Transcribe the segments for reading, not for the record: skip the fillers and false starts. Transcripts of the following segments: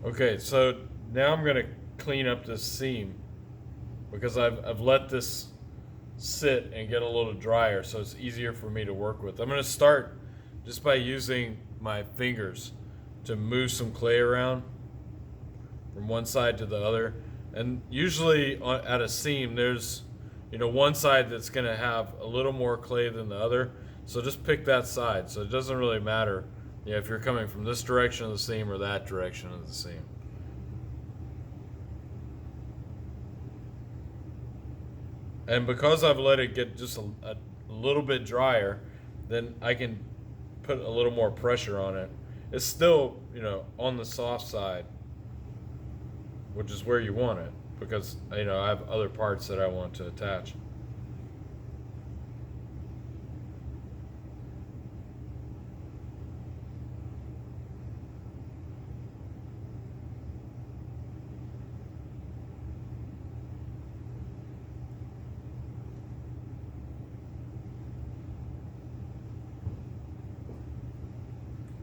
Okay, so now I'm gonna clean up this seam because I've let this sit and get a little drier, so it's easier for me to work with. I'm gonna start just by using my fingers to move some clay around from one side to the other. And usually at a seam, there's one side that's gonna have a little more clay than the other. So just pick that side. So it doesn't really matter, if you're coming from this direction of the seam or that direction of the seam. And because I've let it get just a little bit drier, then I can put a little more pressure on it. It's still, on the soft side, which is where you want it because, I have other parts that I want to attach.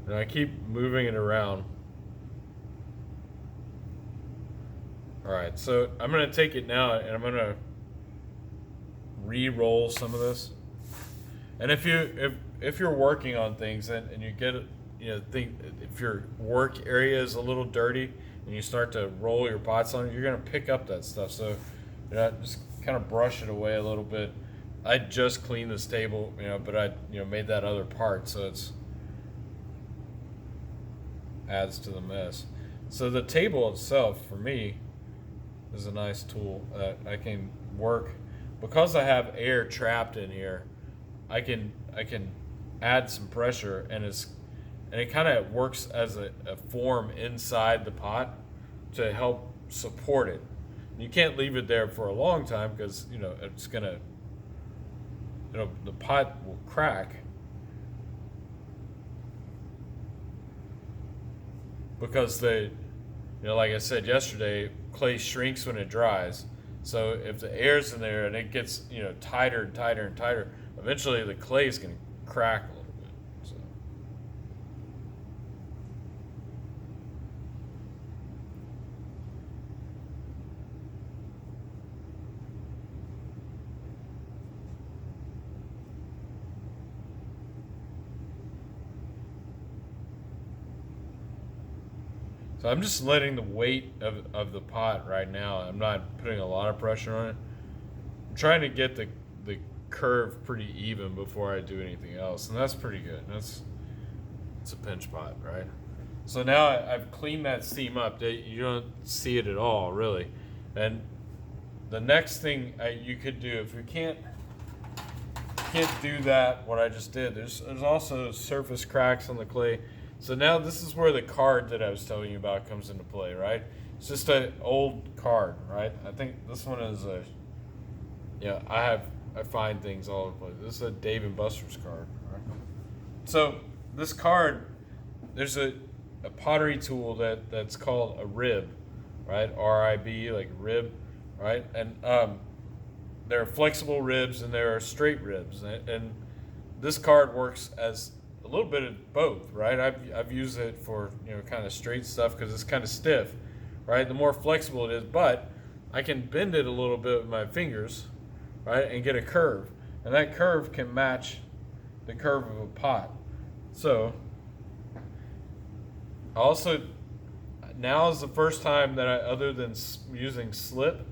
And I keep moving it around. All right, so I'm gonna take it now and I'm gonna re-roll some of this. And if you're working on things and you get think if your work area is a little dirty and you start to roll your pots on it, you're gonna pick up that stuff. So just kind of brush it away a little bit. I just cleaned this table, but I made that other part, so it's adds to the mess. So the table itself, for me, is a nice tool that I can work because I have air trapped in here. I can add some pressure, and it kind of works as a form inside the pot to help support it. You can't leave it there for a long time because it's gonna the pot will crack because like I said yesterday, clay shrinks when it dries. So if the air's in there and it gets tighter and tighter and tighter, eventually the clay is going to crack a little bit. So I'm just letting the weight of the pot right now. I'm not putting a lot of pressure on it. I'm trying to get the curve pretty even before I do anything else, and that's pretty good. It's a pinch pot, right? So now I've cleaned that seam up. You don't see it at all, really. And the next thing you could do, if you can't do that, what I just did, there's also surface cracks on the clay. So now this is where the card that I was telling you about comes into play, right? It's just an old card, right? I think this one is I find things all over the place. This is a Dave and Buster's card, right? So this card, there's a pottery tool that's called a rib, right? RIB, like rib, right? And there are flexible ribs and there are straight ribs, and this card works as a little bit of both, right? I've used it for kind of straight stuff because it's kind of stiff, right? The more flexible it is, but I can bend it a little bit with my fingers, right, and get a curve, and that curve can match the curve of a pot. So also, now is the first time that other than using slip,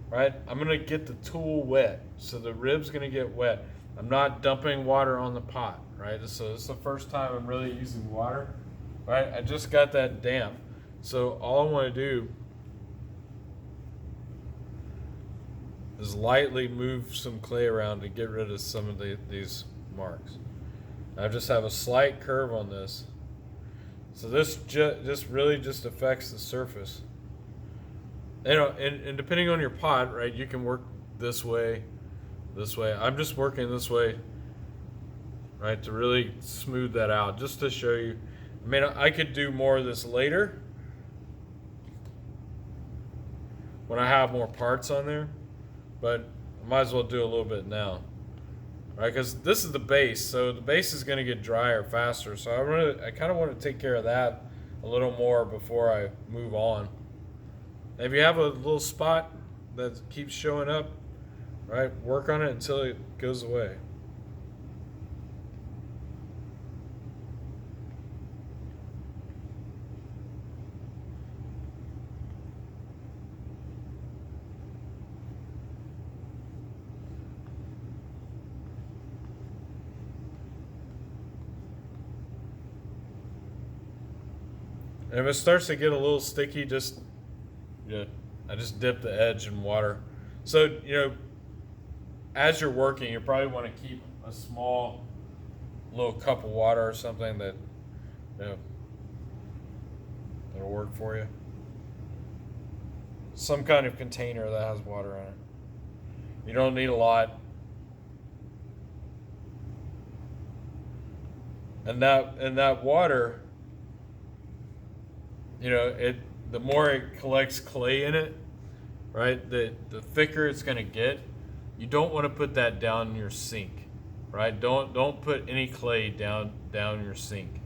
right, I'm gonna get the tool wet, so the rib's gonna get wet. I'm not dumping water on the pot, right? So this is the first time I'm really using water, right? I just got that damp. So all I want to do is lightly move some clay around to get rid of some of these marks. I just have a slight curve on this. So this just really just affects the surface. And depending on your pot, right, you can work this way. I'm just working this way, right, to really smooth that out, just to show you. I mean, I could do more of this later when I have more parts on there, but I might as well do a little bit now, right? Because this is the base, so the base is going to get drier faster. So I kind of want to take care of that a little more before I move on. If you have a little spot that keeps showing up, right, work on it until it goes away. And if it starts to get a little sticky, I just dip the edge in water. So, as you're working, you probably want to keep a small little cup of water or something that'll work for you. Some kind of container that has water in it. You don't need a lot. And that water, the more it collects clay in it, right? The thicker it's gonna get. You don't want to put that down in your sink, right? Don't put any clay down your sink,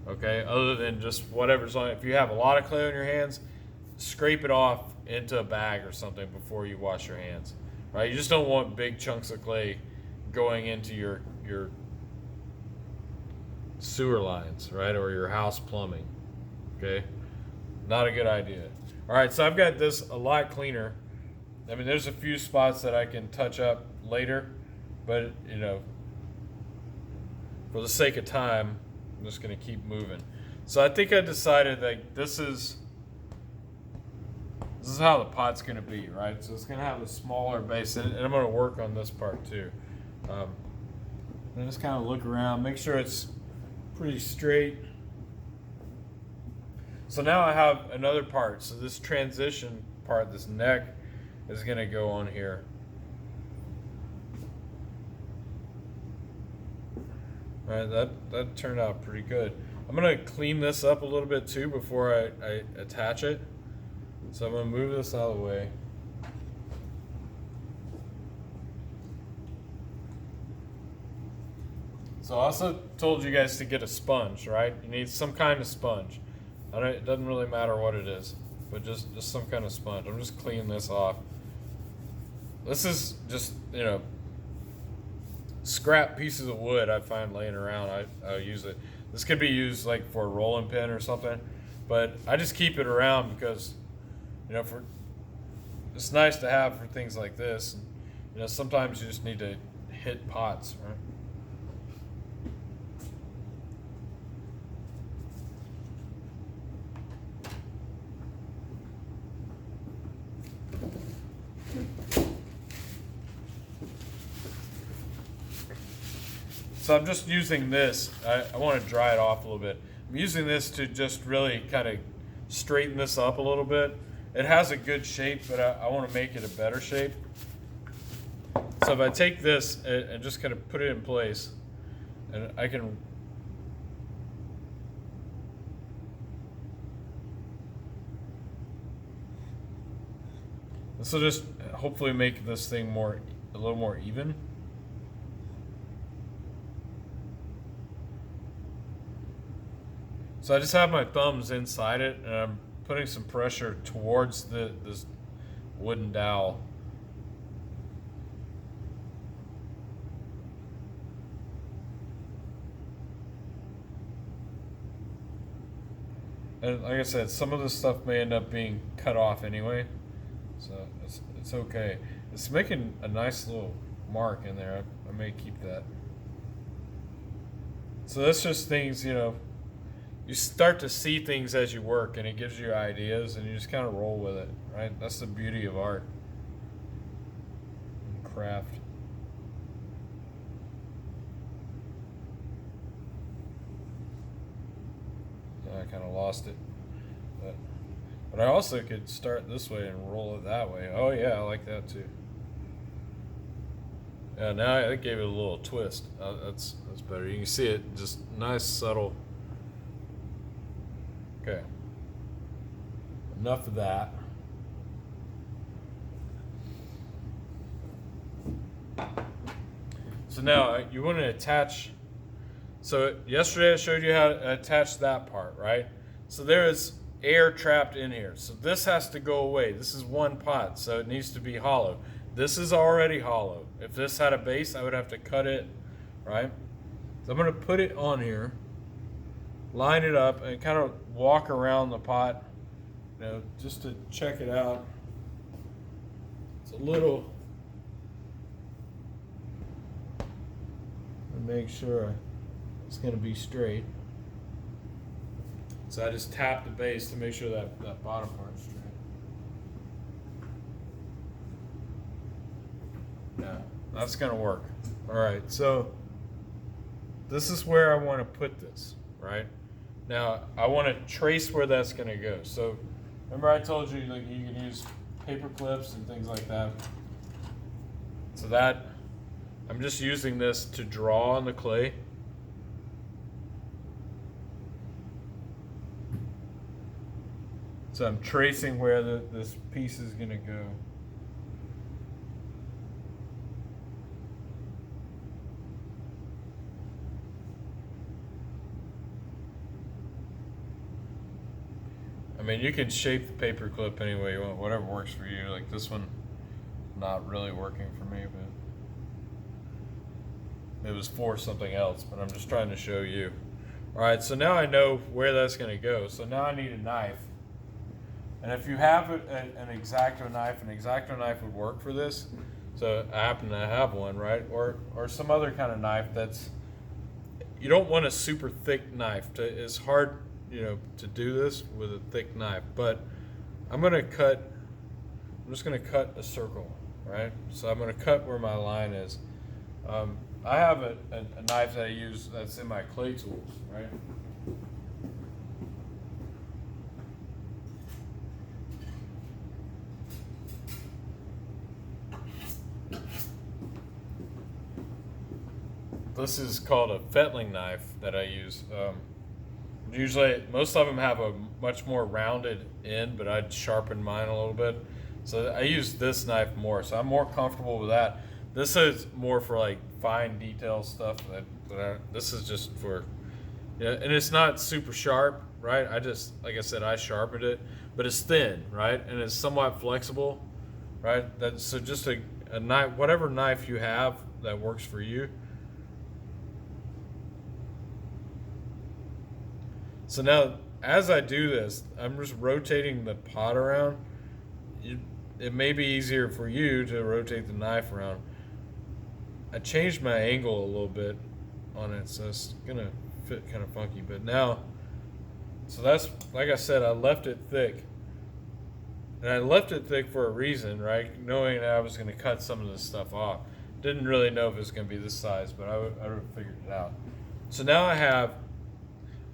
okay? Other than just whatever's on it. If you have a lot of clay on your hands, scrape it off into a bag or something before you wash your hands, right? You just don't want big chunks of clay going into your sewer lines, right? Or your house plumbing, okay? Not a good idea. All right, so I've got this a lot cleaner. I mean, there's a few spots that I can touch up later, but for the sake of time, I'm just gonna keep moving. So I think I decided that this is how the pot's gonna be, right? So it's gonna have a smaller base, and I'm gonna work on this part too. And just kind of look around, make sure it's pretty straight. So now I have another part. So this transition part, this neck, is going to go on here. All right, that turned out pretty good. I'm going to clean this up a little bit too before I attach it. So I'm going to move this out of the way. So I also told you guys to get a sponge, right? You need some kind of sponge. It doesn't really matter what it is, but just some kind of sponge. I'm just cleaning this off. This is just, scrap pieces of wood I find laying around. I'll use it. This could be used like for a rolling pin or something, but I just keep it around because, it's nice to have for things like this. And, sometimes you just need to hit pots, right? So I'm just using this. I want to dry it off a little bit. I'm using this to just really kind of straighten this up a little bit. It has a good shape, but I want to make it a better shape. So if I take this and just kind of put it in place, and I can this will just hopefully make this thing a little more even. So I just have my thumbs inside it, and I'm putting some pressure towards this wooden dowel. And like I said, some of this stuff may end up being cut off anyway, so it's okay. It's making a nice little mark in there. I may keep that. So that's just things, you start to see things as you work, and it gives you ideas, and you just kind of roll with it, right? That's the beauty of art and craft. I kind of lost it, but I also could start this way and roll it that way. Oh yeah, I like that too. Yeah, now I gave it a little twist. That's better. You can see it, just nice, subtle. Okay, enough of that. So now you want to attach. So yesterday I showed you how to attach that part, right? So there is air trapped in here. So this has to go away. This is one pot, so it needs to be hollow. This is already hollow. If this had a base, I would have to cut it, right? So I'm gonna put it on here, line it up, and kind of walk around the pot, just to check it out. It's a little, and make sure it's gonna be straight. So I just tap the base to make sure that bottom part's straight. Yeah, that's gonna work. All right, so this is where I want to put this, right? Now I want to trace where that's gonna go. So remember I told you like you can use paper clips and things like that. So that, I'm just using this to draw on the clay. So I'm tracing where this piece is gonna go. I mean, you can shape the paper clip any way you want, whatever works for you. Like this one, not really working for me, but it was for something else, but I'm just trying to show you. All right, so now I know where that's gonna go. So now I need a knife. And if you have an X-Acto knife, an X-Acto knife would work for this. So I happen to have one, right? Or some other kind of knife that's, you don't want a super thick knife. It's hard, to do this with a thick knife. But I'm just gonna cut a circle, right? So I'm gonna cut where my line is. I have a knife that I use that's in my clay tools, right? This is called a fettling knife that I use. Usually, most of them have a much more rounded end, but I'd sharpen mine a little bit. So I use this knife more, so I'm more comfortable with that. This is more for like fine detail stuff. This is just for, and it's not super sharp, right? Like I said, I sharpened it, but it's thin, right? And it's somewhat flexible, right? So just a knife, whatever knife you have that works for you. So now, as I do this, I'm just rotating the pot around. It may be easier for you to rotate the knife around. I changed my angle a little bit on it, so it's gonna fit kind of funky. But now, so that's, like I said, I left it thick. And I left it thick for a reason, right? Knowing that I was gonna cut some of this stuff off. Didn't really know if it was gonna be this size, but I would have figured it out. So now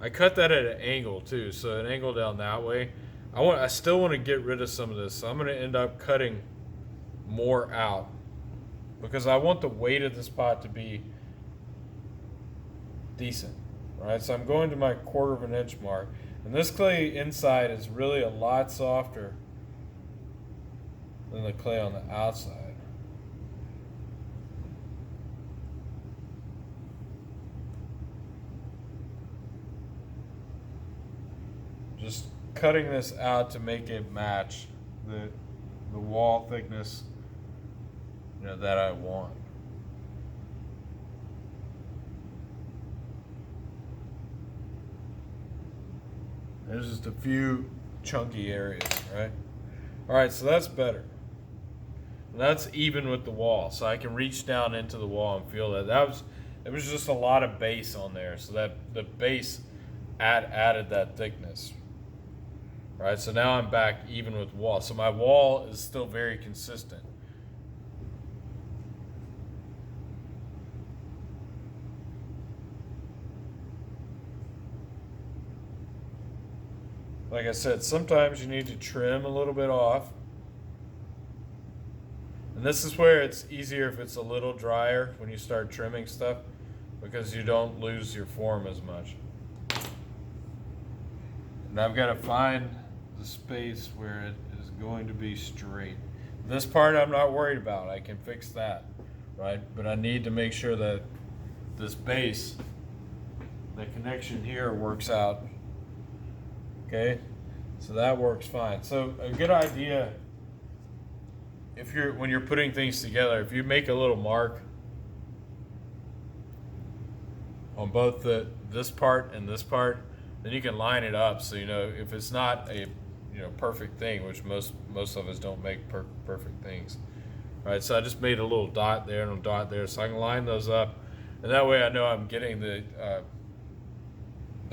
I cut that at an angle too, so an angle down that way. I still want to get rid of some of this, so I'm going to end up cutting more out because I want the weight of this pot to be decent, right? So I'm going to my 1/4 of an inch mark, and this clay inside is really a lot softer than the clay on the outside. Just cutting this out to make it match the wall thickness that I want. There's just a few chunky areas, right? All right, so that's better. And that's even with the wall, so I can reach down into the wall and feel that. It was just a lot of base on there, so that the base added that thickness. Right, so now I'm back even with wall. So my wall is still very consistent. Like I said, sometimes you need to trim a little bit off. And this is where it's easier if it's a little drier when you start trimming stuff because you don't lose your form as much. And I've got to find the space where it is going to be straight. This part I'm not worried about. I can fix that, right? But I need to make sure that this base, the connection here works out Okay, so that works fine. So a good idea, when you're putting things together, if you make a little mark on both this part and this part, then you can line it up. So if it's not a perfect thing, which most of us don't make perfect things, right? So I just made a little dot there and a dot there, so I can line those up, and that way I know I'm getting the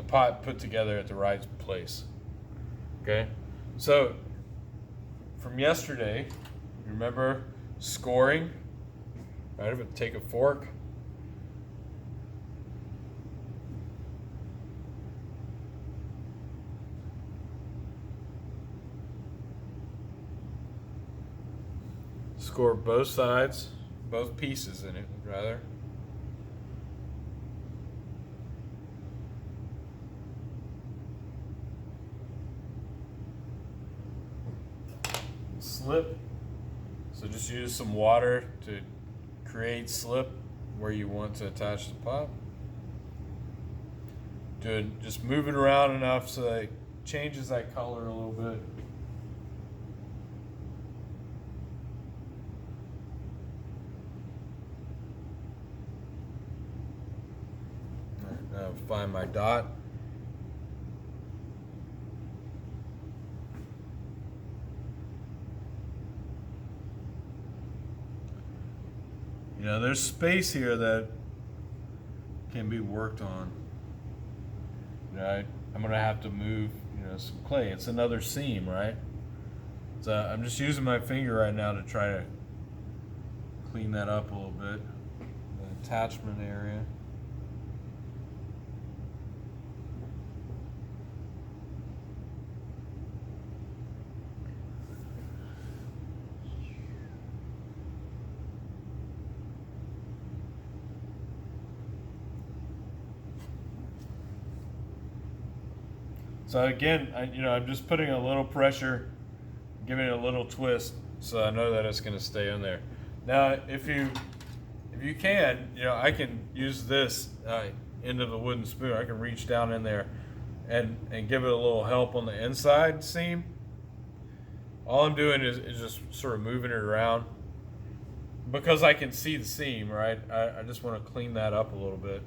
pot put together at the right place. Okay, so from yesterday, remember scoring, right? If I take a fork, score both sides, both pieces in it, rather. Slip. So just use some water to create slip where you want to attach the pot. Just move it around enough so that it changes that color a little bit. Now find my dot. There's space here that can be worked on. Right? I'm gonna have to move, some clay. It's another seam, right? So I'm just using my finger right now to try to clean that up a little bit. The attachment area. So again, I'm just putting a little pressure, giving it a little twist, so I know that it's going to stay in there. Now, if you can, I can use this end of the wooden spoon. I can reach down in there and give it a little help on the inside seam. All I'm doing is just sort of moving it around because I can see the seam, right? I just want to clean that up a little bit.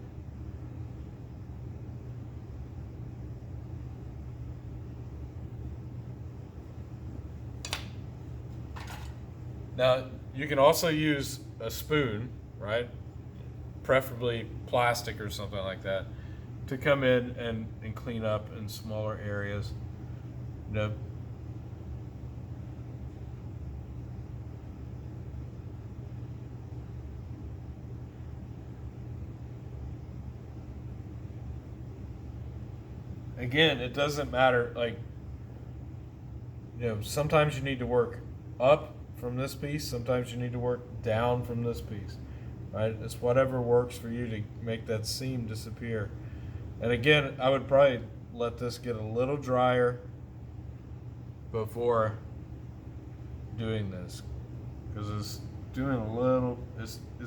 Now, you can also use a spoon, right? Preferably plastic or something like that, to come in and clean up in smaller areas. Again, it doesn't matter, sometimes you need to work up from this piece, sometimes you need to work down from this piece, right? It's whatever works for you to make that seam disappear. And again, I would probably let this get a little drier before doing this, because it's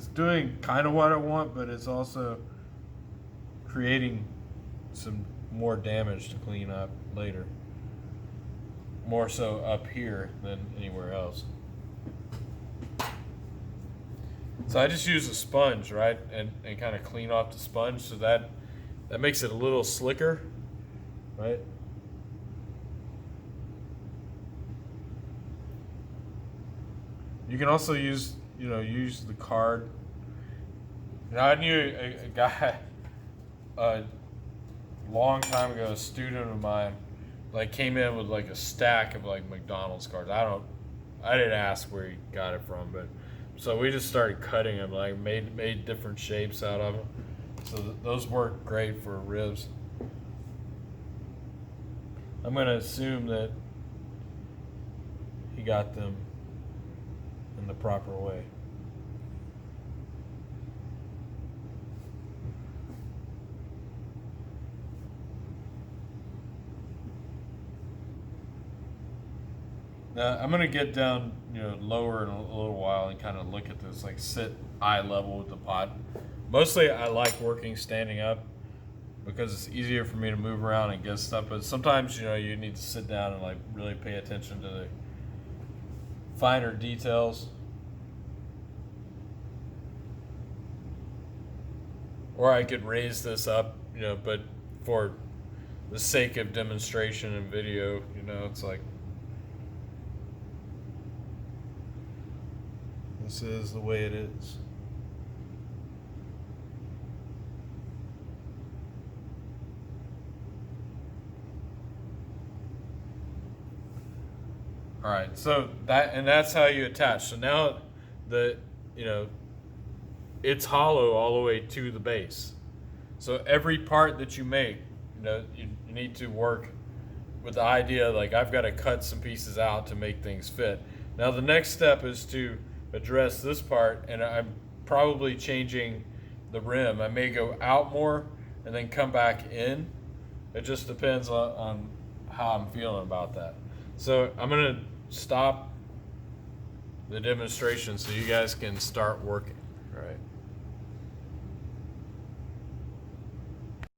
doing kind of what I want, but it's also creating some more damage to clean up later, more so up here than anywhere else. So I just use a sponge, right, and kind of clean off the sponge, so that makes it a little slicker, right? You can also use the card. I knew a guy a long time ago, a student of mine, came in with a stack of McDonald's cards. I didn't ask where he got it from, but. So we just started cutting them, made different shapes out of them. So those work great for ribs. I'm going to assume that he got them in the proper way. Now I'm going to get down lower in a little while and kind of look at this, sit eye level with the pot. Mostly I like working standing up, because it's easier for me to move around and get stuff. But sometimes, you know, you need to sit down and like really pay attention to the finer details. Or I could raise this up, you know, but for the sake of demonstration and video, you know, it's like, this is the way it is. All right, so that's how you attach. So now you know, it's hollow all the way to the base. So every part that you make, you know, you need to work with the idea like I've got to cut some pieces out to make things fit. Now the next step is to address this part, and I'm probably changing the rim. I may go out more and then come back in. It just depends on how I'm feeling about that. So I'm gonna stop the demonstration so you guys can start working. All right.